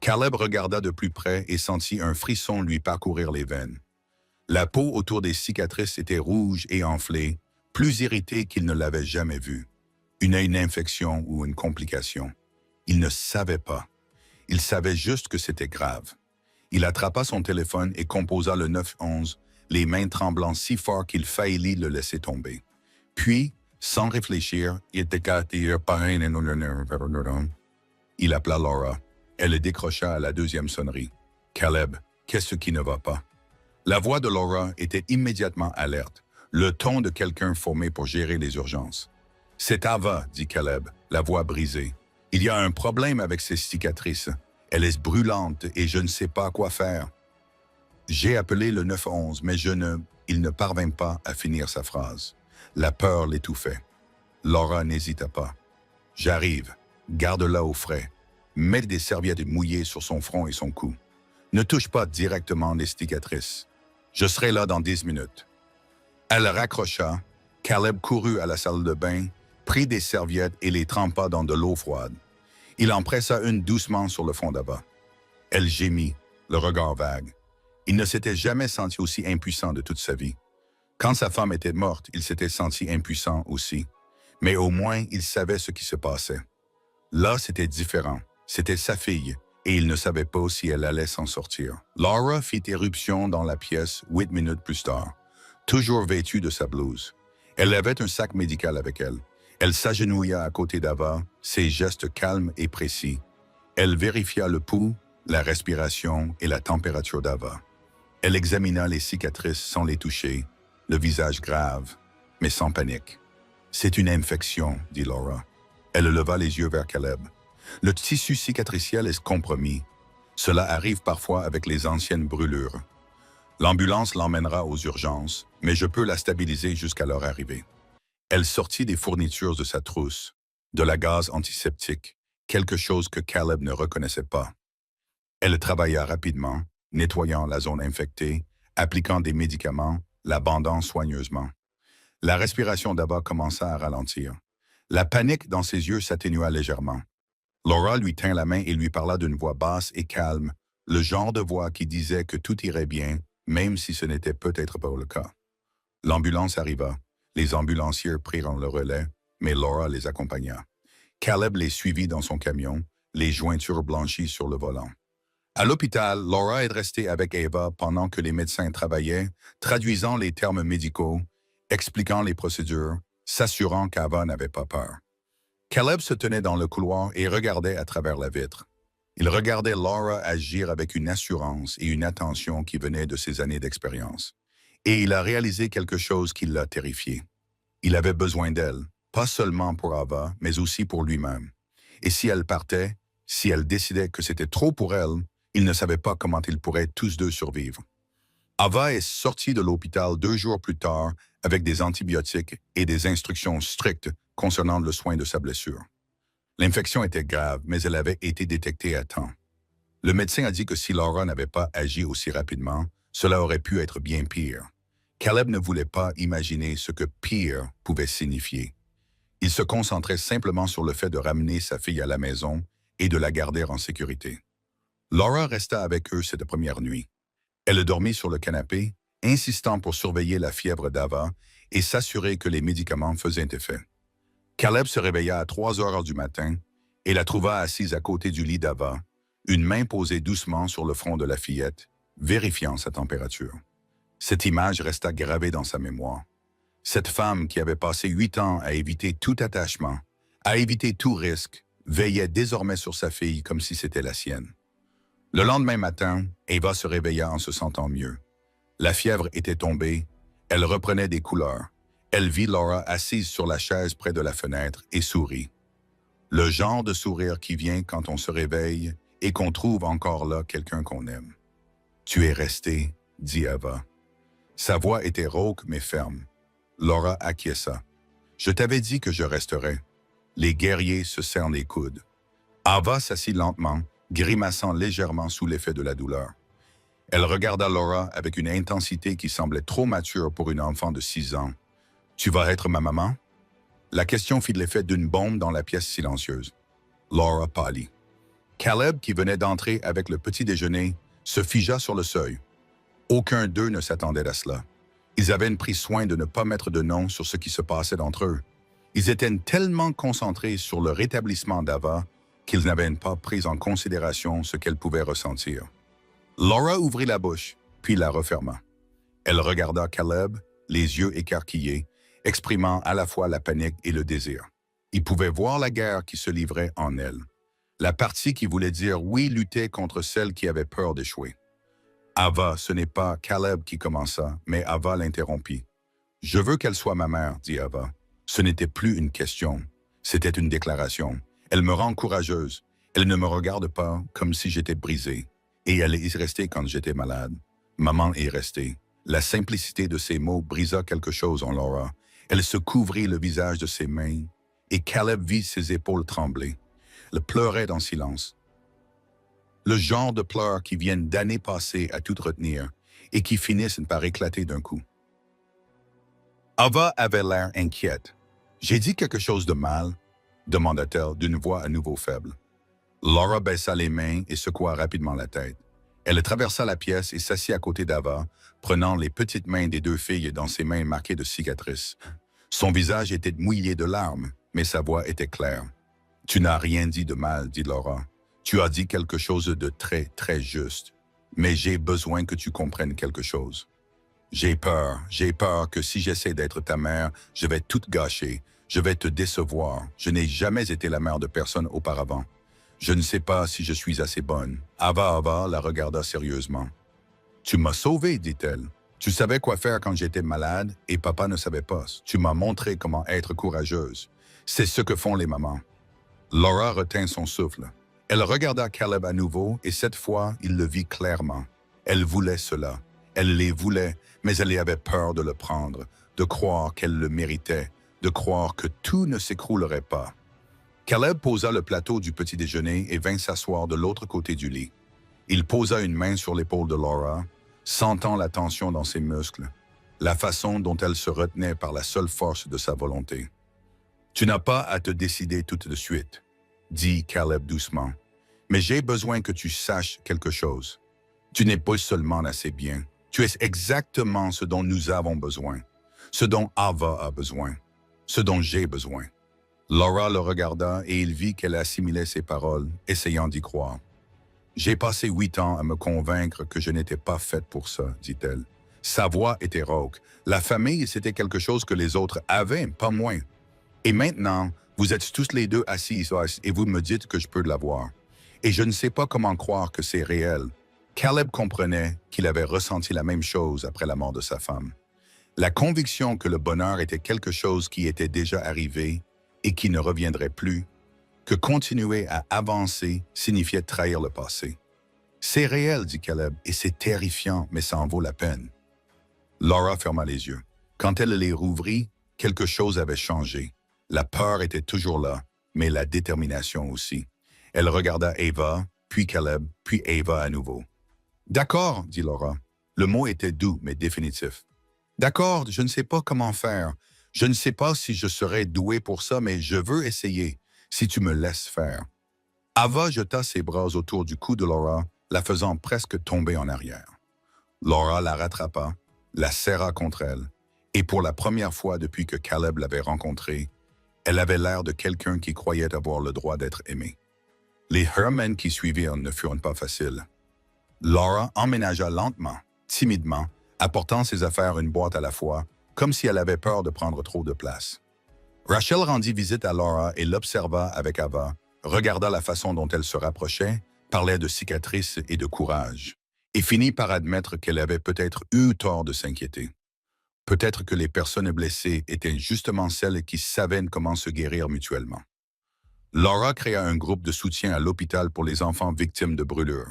Caleb regarda de plus près et sentit un frisson lui parcourir les veines. La peau autour des cicatrices était rouge et enflée, plus irritée qu'il ne l'avait jamais vue. Une infection ou une complication. Il ne savait pas. Il savait juste que c'était grave. Il attrapa son téléphone et composa le 911, les mains tremblant si fort qu'il faillit le laisser tomber. Puis, sans réfléchir, il appela Laura. Elle décrocha à la 2e sonnerie. « Caleb, qu'est-ce qui ne va pas? » La voix de Laura était immédiatement alerte, le ton de quelqu'un formé pour gérer les urgences. « C'est Ava, dit Caleb, la voix brisée. Il y a un problème avec ses cicatrices. Elle est brûlante et je ne sais pas quoi faire. » J'ai appelé le 911, mais il ne parvint pas à finir sa phrase. La peur l'étouffait. Laura n'hésita pas. « J'arrive. Garde-la au frais. Mets des serviettes mouillées sur son front et son cou. Ne touche pas directement les cicatrices. Je serai là dans 10 minutes. » Elle raccrocha. Caleb courut à la salle de bain, prit des serviettes et les trempa dans de l'eau froide. Il en pressa une doucement sur le front d'Ava. Elle gémit, le regard vague. Il ne s'était jamais senti aussi impuissant de toute sa vie. Quand sa femme était morte, il s'était senti impuissant aussi. Mais au moins, il savait ce qui se passait. Là, c'était différent. C'était sa fille, et il ne savait pas si elle allait s'en sortir. Laura fit éruption dans la pièce 8 minutes plus tard, toujours vêtue de sa blouse. Elle avait un sac médical avec elle. Elle s'agenouilla à côté d'Ava, ses gestes calmes et précis. Elle vérifia le pouls, la respiration et la température d'Ava. Elle examina les cicatrices sans les toucher, le visage grave, mais sans panique. « C'est une infection, » dit Laura. Elle leva les yeux vers Caleb. « Le tissu cicatriciel est compromis. Cela arrive parfois avec les anciennes brûlures. L'ambulance l'emmènera aux urgences, mais je peux la stabiliser jusqu'à leur arrivée. » Elle sortit des fournitures de sa trousse, de la gaz antiseptique, quelque chose que Caleb ne reconnaissait pas. Elle travailla rapidement, nettoyant la zone infectée, appliquant des médicaments, la bandant soigneusement. La respiration d'Ava commença à ralentir. La panique dans ses yeux s'atténua légèrement. Laura lui tint la main et lui parla d'une voix basse et calme, le genre de voix qui disait que tout irait bien, même si ce n'était peut-être pas le cas. L'ambulance arriva. Les ambulanciers prirent le relais, mais Laura les accompagna. Caleb les suivit dans son camion, les jointures blanchies sur le volant. À l'hôpital, Laura est restée avec Ava pendant que les médecins travaillaient, traduisant les termes médicaux, expliquant les procédures, s'assurant qu'Ava n'avait pas peur. Caleb se tenait dans le couloir et regardait à travers la vitre. Il regardait Laura agir avec une assurance et une attention qui venaient de ses années d'expérience. Et il a réalisé quelque chose qui l'a terrifié. Il avait besoin d'elle, pas seulement pour Ava, mais aussi pour lui-même. Et si elle partait, si elle décidait que c'était trop pour elle, il ne savait pas comment ils pourraient tous deux survivre. Ava est sortie de l'hôpital 2 jours plus tard avec des antibiotiques et des instructions strictes concernant le soin de sa blessure. L'infection était grave, mais elle avait été détectée à temps. Le médecin a dit que si Laura n'avait pas agi aussi rapidement, cela aurait pu être bien pire. Caleb ne voulait pas imaginer ce que pire pouvait signifier. Il se concentrait simplement sur le fait de ramener sa fille à la maison et de la garder en sécurité. Laura resta avec eux cette première nuit. Elle dormit sur le canapé, insistant pour surveiller la fièvre d'Ava et s'assurer que les médicaments faisaient effet. Caleb se réveilla à 3 heures du matin et la trouva assise à côté du lit d'Ava, une main posée doucement sur le front de la fillette, vérifiant sa température. Cette image resta gravée dans sa mémoire. Cette femme qui avait passé 8 ans à éviter tout attachement, à éviter tout risque, veillait désormais sur sa fille comme si c'était la sienne. Le lendemain matin, Ava se réveilla en se sentant mieux. La fièvre était tombée, elle reprenait des couleurs. Elle vit Laura assise sur la chaise près de la fenêtre et sourit. Le genre de sourire qui vient quand on se réveille et qu'on trouve encore là quelqu'un qu'on aime. « Tu es resté, » dit Ava. Sa voix était rauque mais ferme. Laura acquiesça. « Je t'avais dit que je resterais. » Les guerriers se serrent les coudes. Ava s'assit lentement, grimaçant légèrement sous l'effet de la douleur. Elle regarda Laura avec une intensité qui semblait trop mature pour une enfant de 6 ans. « Tu vas être ma maman? » La question fit l'effet d'une bombe dans la pièce silencieuse. Laura pâlit. Caleb, qui venait d'entrer avec le petit déjeuner, se figea sur le seuil. Aucun d'eux ne s'attendait à cela. Ils avaient pris soin de ne pas mettre de nom sur ce qui se passait entre eux. Ils étaient tellement concentrés sur le rétablissement d'Ava qu'ils n'avaient pas pris en considération ce qu'elle pouvait ressentir. Laura ouvrit la bouche, puis la referma. Elle regarda Caleb, les yeux écarquillés, exprimant à la fois la panique et le désir. Il pouvait voir la guerre qui se livrait en elle. La partie qui voulait dire oui lutter contre celle qui avait peur d'échouer. Ava, ce n'est pas Caleb qui commença, mais Ava l'interrompit. « Je veux qu'elle soit ma mère, » dit Ava. Ce n'était plus une question, c'était une déclaration. Elle me rend courageuse. Elle ne me regarde pas comme si j'étais brisé. Et elle est restée quand j'étais malade. Maman est restée. La simplicité de ces mots brisa quelque chose en Laura. Elle se couvrit le visage de ses mains, et Caleb vit ses épaules trembler. Elle pleurait en silence. Le genre de pleurs qui viennent d'années passées à tout retenir et qui finissent par éclater d'un coup. Ava avait l'air inquiète. « J'ai dit quelque chose de mal ?» demanda-t-elle d'une voix à nouveau faible. Laura baissa les mains et secoua rapidement la tête. Elle traversa la pièce et s'assit à côté d'Ava, prenant les petites mains des deux filles dans ses mains marquées de cicatrices. Son visage était mouillé de larmes, mais sa voix était claire. « Tu n'as rien dit de mal, dit Laura. Tu as dit quelque chose de très, très juste. Mais j'ai besoin que tu comprennes quelque chose. J'ai peur que si j'essaie d'être ta mère, je vais tout gâcher, je vais te décevoir. Je n'ai jamais été la mère de personne auparavant. Je ne sais pas si je suis assez bonne. » Ava la regarda sérieusement. « Tu m'as sauvée, dit-elle. Tu savais quoi faire quand j'étais malade et papa ne savait pas. Tu m'as montré comment être courageuse. C'est ce que font les mamans. » Laura retint son souffle. Elle regarda Caleb à nouveau et cette fois, il le vit clairement. Elle voulait cela. Elle les voulait, mais elle avait peur de le prendre, de croire qu'elle le méritait, de croire que tout ne s'écroulerait pas. Caleb posa le plateau du petit déjeuner et vint s'asseoir de l'autre côté du lit. Il posa une main sur l'épaule de Laura, sentant la tension dans ses muscles, la façon dont elle se retenait par la seule force de sa volonté. « Tu n'as pas à te décider tout de suite, » dit Caleb doucement. « Mais j'ai besoin que tu saches quelque chose. Tu n'es pas seulement assez bien. Tu es exactement ce dont nous avons besoin, ce dont Ava a besoin, ce dont j'ai besoin. » Laura le regarda et il vit qu'elle assimilait ses paroles, essayant d'y croire. « J'ai passé 8 ans à me convaincre que je n'étais pas faite pour ça, dit-elle. Sa voix était rauque. La famille, c'était quelque chose que les autres avaient, pas moins. Et maintenant, vous êtes tous les deux assis et vous me dites que je peux l'avoir. Et je ne sais pas comment croire que c'est réel. » Caleb comprenait qu'il avait ressenti la même chose après la mort de sa femme. La conviction que le bonheur était quelque chose qui était déjà arrivé et qui ne reviendrait plus, que continuer à avancer signifiait trahir le passé. « C'est réel, dit Caleb, et c'est terrifiant, mais ça en vaut la peine. » Laura ferma les yeux. Quand elle les rouvrit, quelque chose avait changé. La peur était toujours là, mais la détermination aussi. Elle regarda Ava, puis Caleb, puis Ava à nouveau. « D'accord, dit Laura. Le mot était doux, mais définitif. « D'accord, je ne sais pas comment faire. Je ne sais pas si je serai doué pour ça, mais je veux essayer, si tu me laisses faire. » Ava jeta ses bras autour du cou de Laura, la faisant presque tomber en arrière. Laura la rattrapa, la serra contre elle, et pour la première fois depuis que Caleb l'avait rencontrée, elle avait l'air de quelqu'un qui croyait avoir le droit d'être aimé. Les Herman qui suivirent ne furent pas faciles. Laura emménagea lentement, timidement, apportant ses affaires une boîte à la fois, comme si elle avait peur de prendre trop de place. Rachel rendit visite à Laura et l'observa avec Ava, regarda la façon dont elle se rapprochait, parlait de cicatrices et de courage, et finit par admettre qu'elle avait peut-être eu tort de s'inquiéter. Peut-être que les personnes blessées étaient justement celles qui savaient comment se guérir mutuellement. Laura créa un groupe de soutien à l'hôpital pour les enfants victimes de brûlures.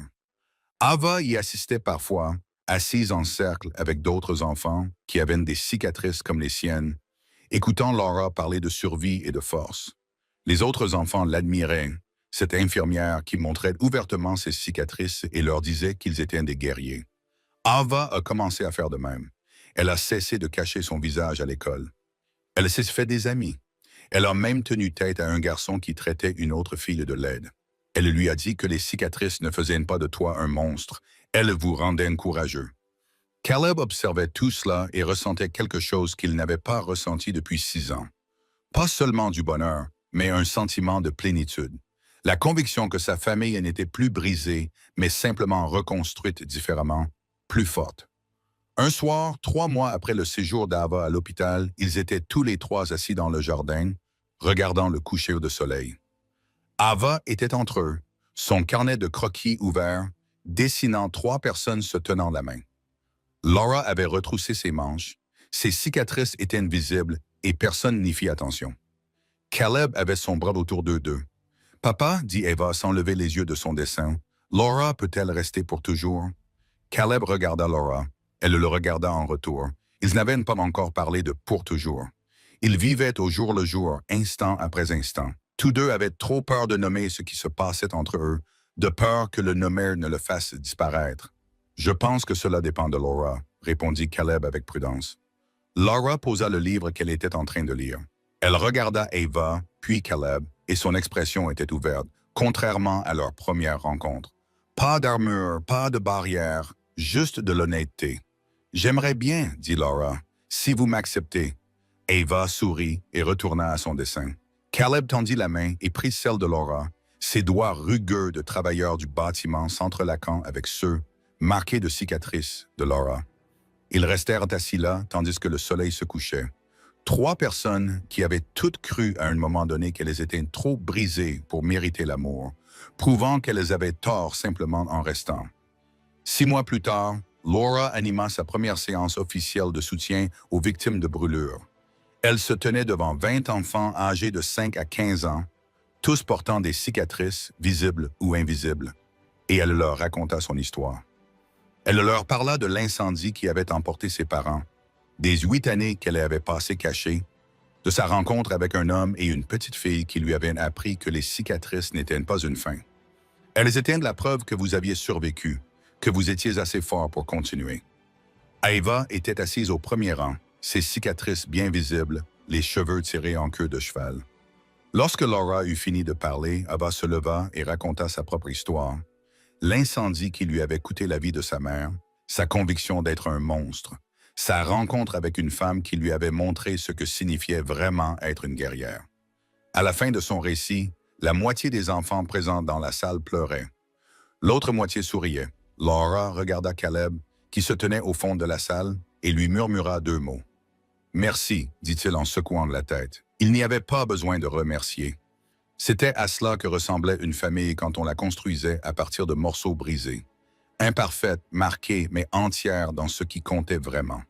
Ava y assistait parfois, assise en cercle avec d'autres enfants qui avaient des cicatrices comme les siennes, écoutant Laura parler de survie et de force. Les autres enfants l'admiraient, cette infirmière qui montrait ouvertement ses cicatrices et leur disait qu'ils étaient des guerriers. Ava a commencé à faire de même. Elle a cessé de cacher son visage à l'école. Elle s'est fait des amis. Elle a même tenu tête à un garçon qui traitait une autre fille de laide. Elle lui a dit que les cicatrices ne faisaient pas de toi un monstre, elles vous rendaient courageux. Caleb observait tout cela et ressentait quelque chose qu'il n'avait pas ressenti depuis 6 ans. Pas seulement du bonheur, mais un sentiment de plénitude. La conviction que sa famille n'était plus brisée, mais simplement reconstruite différemment, plus forte. Un soir, 3 mois après le séjour d'Ava à l'hôpital, ils étaient tous les 3 assis dans le jardin, regardant le coucher de soleil. Ava était entre eux, son carnet de croquis ouvert, dessinant 3 personnes se tenant la main. Laura avait retroussé ses manches, ses cicatrices étaient invisibles et personne n'y fit attention. Caleb avait son bras autour d'eux deux. « Papa, dit Ava sans lever les yeux de son dessin, Laura peut-elle rester pour toujours? » Caleb regarda Laura. Elle le regarda en retour. Ils n'avaient pas encore parlé de « pour toujours ». Ils vivaient au jour le jour, instant après instant. Tous deux avaient trop peur de nommer ce qui se passait entre eux, de peur que le nommer ne le fasse disparaître. Je pense que cela dépend de Laura, répondit Caleb avec prudence. Laura posa le livre qu'elle était en train de lire. Elle regarda Ava, puis Caleb, et son expression était ouverte, contrairement à leur première rencontre. Pas d'armure, pas de barrière, juste de l'honnêteté. J'aimerais bien, dit Laura, si vous m'acceptez. Ava sourit et retourna à son dessin. Caleb tendit la main et prit celle de Laura. Ses doigts rugueux de travailleur du bâtiment s'entrelaquant avec ceux, marqués de cicatrices, de Laura. Ils restèrent assis là, tandis que le soleil se couchait. Trois personnes qui avaient toutes cru à un moment donné qu'elles étaient trop brisées pour mériter l'amour, prouvant qu'elles avaient tort simplement en restant. 6 mois plus tard, Laura anima sa première séance officielle de soutien aux victimes de brûlures. Elle se tenait devant 20 enfants âgés de 5 à 15 ans, tous portant des cicatrices, visibles ou invisibles, et elle leur raconta son histoire. Elle leur parla de l'incendie qui avait emporté ses parents, des 8 années qu'elle avait passées cachée, de sa rencontre avec un homme et une petite fille qui lui avaient appris que les cicatrices n'étaient pas une fin. Elles étaient la preuve que vous aviez survécu, que vous étiez assez fort pour continuer. Ava était assise au premier rang, ses cicatrices bien visibles, les cheveux tirés en queue de cheval. Lorsque Laura eut fini de parler, Ava se leva et raconta sa propre histoire. L'incendie qui lui avait coûté la vie de sa mère, sa conviction d'être un monstre, sa rencontre avec une femme qui lui avait montré ce que signifiait vraiment être une guerrière. À la fin de son récit, la moitié des enfants présents dans la salle pleuraient. L'autre moitié souriait. Laura regarda Caleb, qui se tenait au fond de la salle, et lui murmura 2 mots. « Merci », dit-il en secouant la tête. Il n'y avait pas besoin de remercier. C'était à cela que ressemblait une famille quand on la construisait à partir de morceaux brisés. Imparfaite, marquée, mais entière dans ce qui comptait vraiment.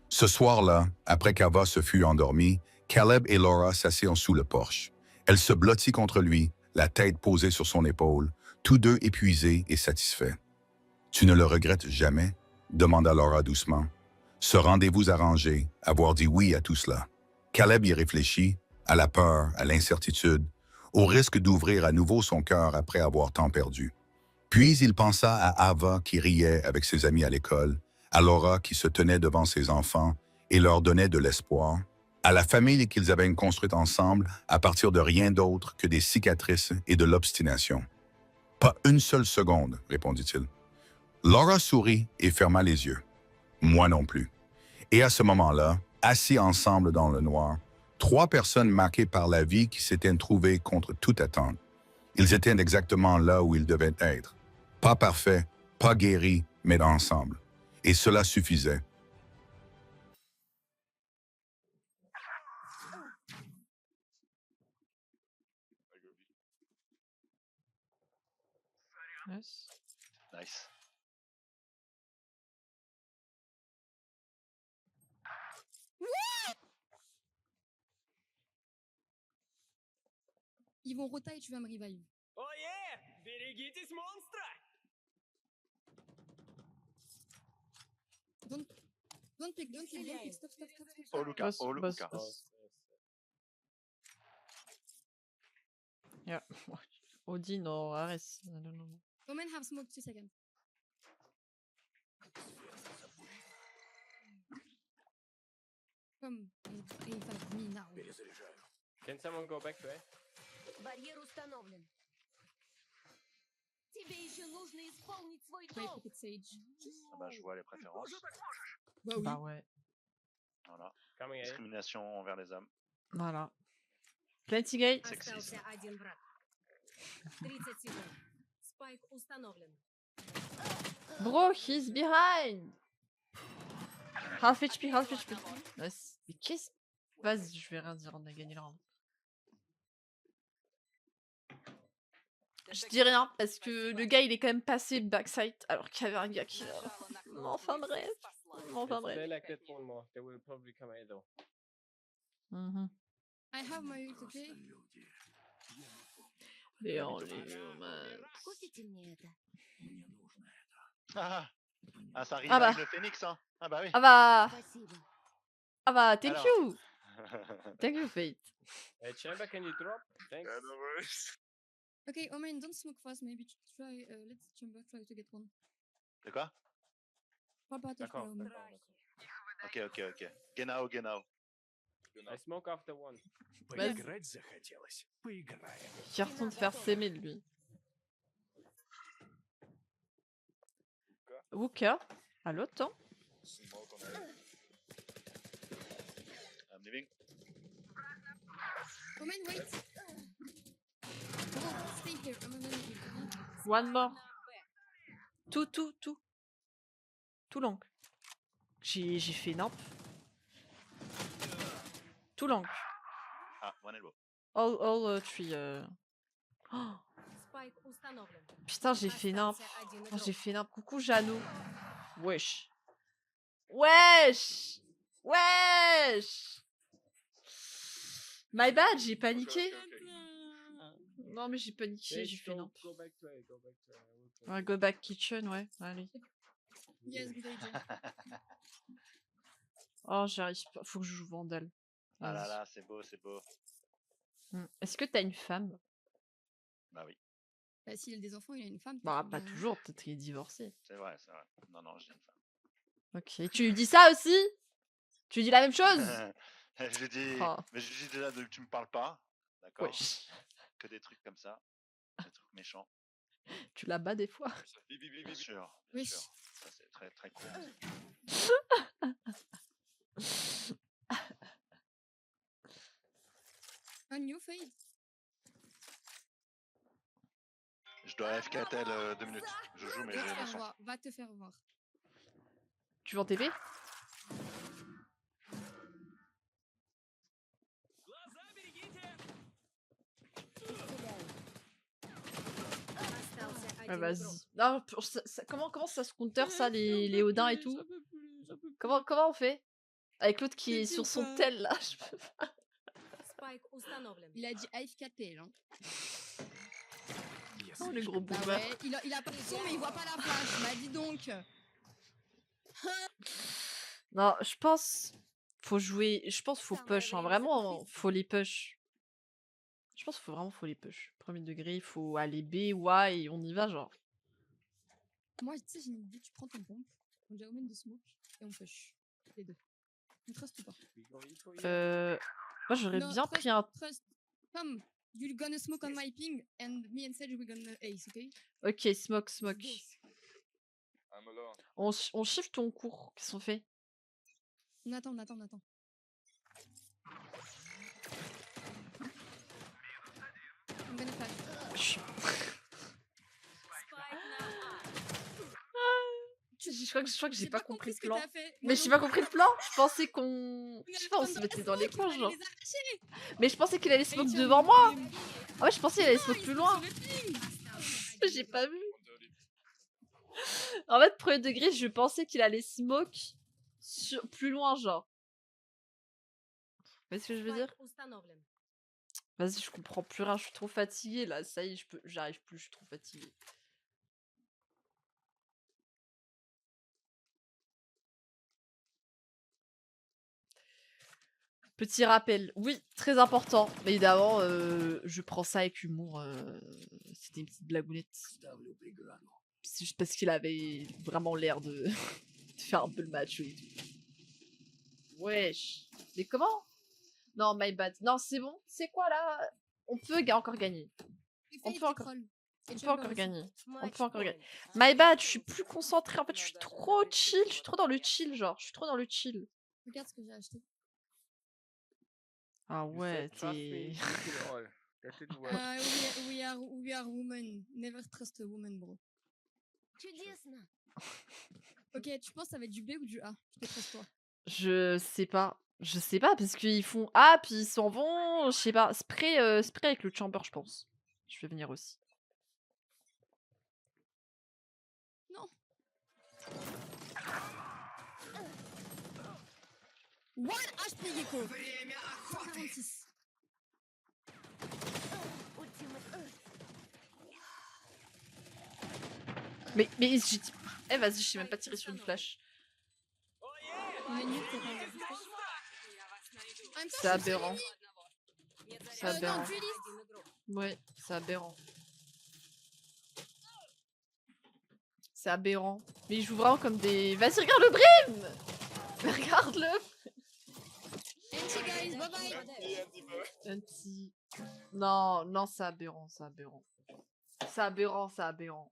Ce soir-là, après qu'Ava se fût endormie, Caleb et Laura s'assirent sous le porche. Elle se blottit contre lui, la tête posée sur son épaule, tous deux épuisés et satisfaits. « Tu ne le regrettes jamais ?» demanda Laura doucement. Ce rendez-vous arrangé, avoir dit oui à tout cela. Caleb y réfléchit, à la peur, à l'incertitude, au risque d'ouvrir à nouveau son cœur après avoir tant perdu. Puis il pensa à Ava qui riait avec ses amis à l'école, à Laura qui se tenait devant ses enfants et leur donnait de l'espoir, à la famille qu'ils avaient construite ensemble à partir de rien d'autre que des cicatrices et de l'obstination. « Pas une seule seconde, répondit-il. Laura sourit et ferma les yeux. Moi non plus. Et à ce moment-là, assis ensemble dans le noir, 3 personnes marquées par la vie qui s'étaient trouvées contre toute attente. Ils étaient exactement là où ils devaient être. Pas parfaits, pas guéris, mais ensemble. Et cela suffisait. Nice. Nice. Ils vont rota et tu vas me revive. Oh yeah! Берегитесь, монстра! Don't pick, stop. Oh Luca, Boss, oh boss, Luca. boss. Yeah. Odin or Ares. I don't know. Omen have smoke 2 seconds. Come, revive me now. Can someone go back to A? Барьер установлен. Тебе еще нужно исполнить свой Ouais, долг. pick Sage. Ah bah, je vois les préférences. Bah oui. Bah ouais. Voilà. Coming A. Discrimination envers les hommes. Voilà. Plenty gay. Sexisme. один враг. 30 секунд. Спайк установлен. Bro, he's behind. Half HP, half HP. Nice. Mais qu'est-ce... Vas-y, je vais rien dire, on a gagné le round. Je dis rien, parce que le gars, il est quand même passé backside, alors qu'il y avait un gars qui... Enfin bref. Enfin Play bref. like that one more. They will probably come A though. Mhm. I have my ult, okay? Léon, man. Купите мне это. Ah, ça arrive Ah bah. avec le Phoenix, hein. Ah bah oui. Ah bah... Спасибо. Ah bah, thank Alors. you. Take your fate. Hey, Chamber, can you drop? Thanks. Yeah, no worries. Okay, Omen, don't smoke fast. Maybe try. Let's chamber try to get one. De quoi? Parle pas à toi, D'accord. Omen. Ok. Genau. I smoke after one. Vas-y. Поиграть захотелось. Поиграем. Qui retourne faire s'aimer lui. Wooker. À l'autre, hein. Smoke on A. I'm leaving. Omen, wait. Bro, stay here. I'm gonna leave. One more. Tout. Tout long. J'ai fait nimp. Tout long. Ah, one elbow. All three. Oh, Спайк установлен. putain, j'ai fait nimp. Остался один Oh, игрок. j'ai fait nimp. Coucou Jeannot. Wesh. My bad, j'ai paniqué. Non mais j'ai paniqué, Hey, j'ai fait nimp. go back to A. Go back to A. I will play. Ouais, go back kitchen, ouais. Allez. Yes, good idea. Oh, j'arrive pas. Faut que je joue Vandal. Ah là Vas-y. là, c'est beau. Est-ce que t'as une femme? Bah oui, Bah, s'il a des enfants, il a une femme. Bah, peut-être, pas bah, toujours, peut-être qu'il est divorcé. c'est vrai. Non, j'ai une femme. Ok. Et tu lui dis ça aussi? Tu lui dis la même chose? Je lui dis, Oh. mais je lui dis déjà, tu me parles pas, d'accord? Wesh. Que des trucs comme ça, des trucs méchants. Tu la bats des fois? Bien sûr, Oui. Ça c'est très très cool. Un new fade. Je dois FK tel 2 minutes. Je joue mais Va j'ai te le faire son. voir. Va te faire voir. Tu veux en TP? Остался Ah, один vas-y. игрок. Non, comment ça se counter ça, les Odins et tout? Comment on fait? Avec l'autre qui est sur son tel là. Je peux pas. Спайк установлен. Il a dit AFKT, là. Oh, le gros Bah boomer. ouais, il a pas le son, mais il voit pas la flash. Bah, dis donc. Non, je pense. Faut jouer. Je pense faut Самое push. Hein. время Vraiment, закупиться. faut les push. Je pense faut les push. Premier degré, il faut aller B ou A et on y va, genre. Moi, tu sais, j'ai une idée. Tu prends ton pompe, on dit Omen de smoke, et on push. Les deux. On trust ou pas? We go equal, yeah. Moi, j'aurais No, bien trust, pris un. Trust. Come. You're gonna smoke on my ping, and me and Sage, we're gonna ace, okay? Ok, smoke. I'm alone. On shift ton cours. Qu'est-ce qu'on fait? On attend. I'm gonna flash. Je Спайк на crois que j'ai pas compris le ce que plan. t'as fait. Mais j'ai pas compris le plan. Je pensais qu'on. Je sais pas, on se mettait dans les coins, genre. Mais je pensais qu'il allait smoke devant moi. Ah ouais, je pensais qu'il allait smoke plus loin. J'ai pas vu. En fait, premier degré, je pensais qu'il allait smoke plus loin, genre. Vous voyez ce que je veux dire? Спайк установлен. Vas-y, je comprends plus rien, je suis trop fatiguée là. Ça y est, j'arrive plus, je suis trop fatiguée. Petit rappel, oui, très important. Mais évidemment, je prends ça avec humour. C'était une petite blagounette. C'est juste parce qu'il avait vraiment l'air de... de faire un peu le match et tout. Wesh. Mais comment? Non, my bad. Non, c'est bon. C'est quoi là? On peut encore gagner. On peut encore gagner. On peut encore gagner. My bad, je suis plus concentrée. En fait, je suis trop chill. Je suis trop dans le chill, genre. Je suis trop dans le chill. Regarde ce que j'ai acheté. Ah You ouais, said trust me, t'es... you kill all. That didn't work. We are women. Never trust a woman, bro. Чудесно. Ok, tu penses que ça va être du B ou du A? Je te trust toi. Je sais pas. Je sais pas, parce qu'ils font A, puis ils s'en vont. Je sais pas. Spray avec le chamber, je pense. Je vais venir aussi. Non. One HP Gecko. 46. Mais j'ai dit... Eh, vas-y, je sais même pas tirer sur une flash. On est nul pour un. même temps, C'est je suis seule aberrant. Нет C'est заряда. aberrant. Non, dueliste. Один игрок. Ouais, c'est aberrant. C'est aberrant. Mais ils jouent vraiment comme des... Vas-y, regarde le Brim. Regarde-le. NT, guys, bye bye. Anti. Non, non, c'est aberrant, c'est aberrant. C'est aberrant, c'est aberrant.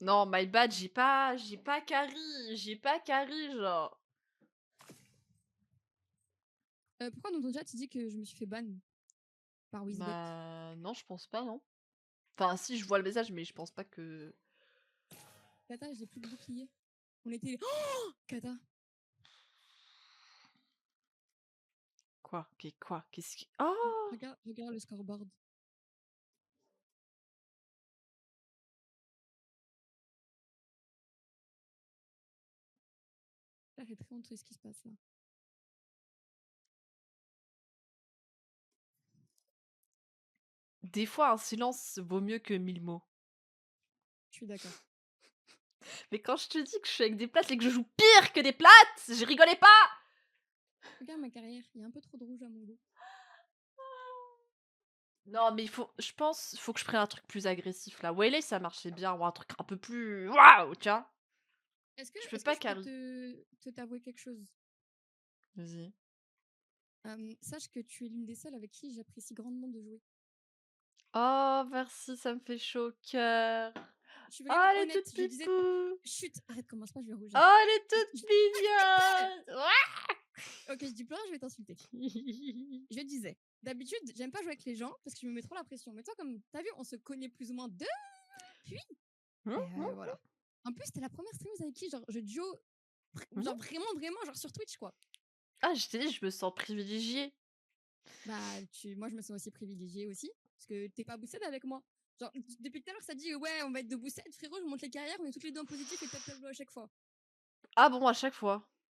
Non, my bad, j'ai pas carry, genre. Pourquoi dans ton chat, tu dis que je me suis fait ban par Wizbot? Bah, non, je pense pas, non. Enfin, si, je vois le message, mais je pense pas que... Kata, j'ai plus de bouclier. On était... Oh Kata. Quoi? Quoi? Qu'est-ce qui... Oh! Regarde le scoreboard. Là, j'ai très honte de ce qui se passe là. Des fois, un silence vaut mieux que 1000 mots. Je suis d'accord. Mais quand je te dis que je suis avec des plates et que je joue pire que des plates, je rigolais pas! Regarde ma carrière, il y a un peu trop de rouge à mon goût. Non, mais je pense, faut que je prenne un truc plus agressif là. Waylay, ça marchait bien, ou un truc un peu plus... Waouh, tu vois? Est-ce que Je peux est-ce pas que je peux carry. te t'avouer quelque chose? Vas-y. Sache que tu es l'une des seules avec qui j'apprécie grandement de jouer. Oh, merci, ça me fait chaud au cœur. Je suis Oh, vraiment elle est honnête. toute Je disais... pipou. Chut, arrête, commence pas, je vais rougir. Oh, elle est toute mignonne. Ok, je dis plus rien, je vais t'insulter. Je disais, d'habitude, j'aime pas jouer avec les gens parce que je me mets trop la pression. Mais toi, comme t'as vu, on se connaît plus ou moins depuis. Voilà. En plus, c'était la première streameuse avec qui genre, je duo, genre vraiment, genre sur Twitch, quoi. Ah, je t'ai dit, je me sens privilégiée. Bah, moi, je me sens aussi privilégiée aussi parce que t'es pas boosted avec moi. Genre, depuis tout à l'heure, ça dit, ouais, on va être de boosted, frérot, je monte les carrières, on est toutes les deux en positif et top level à chaque fois. Ah bon, à chaque fois.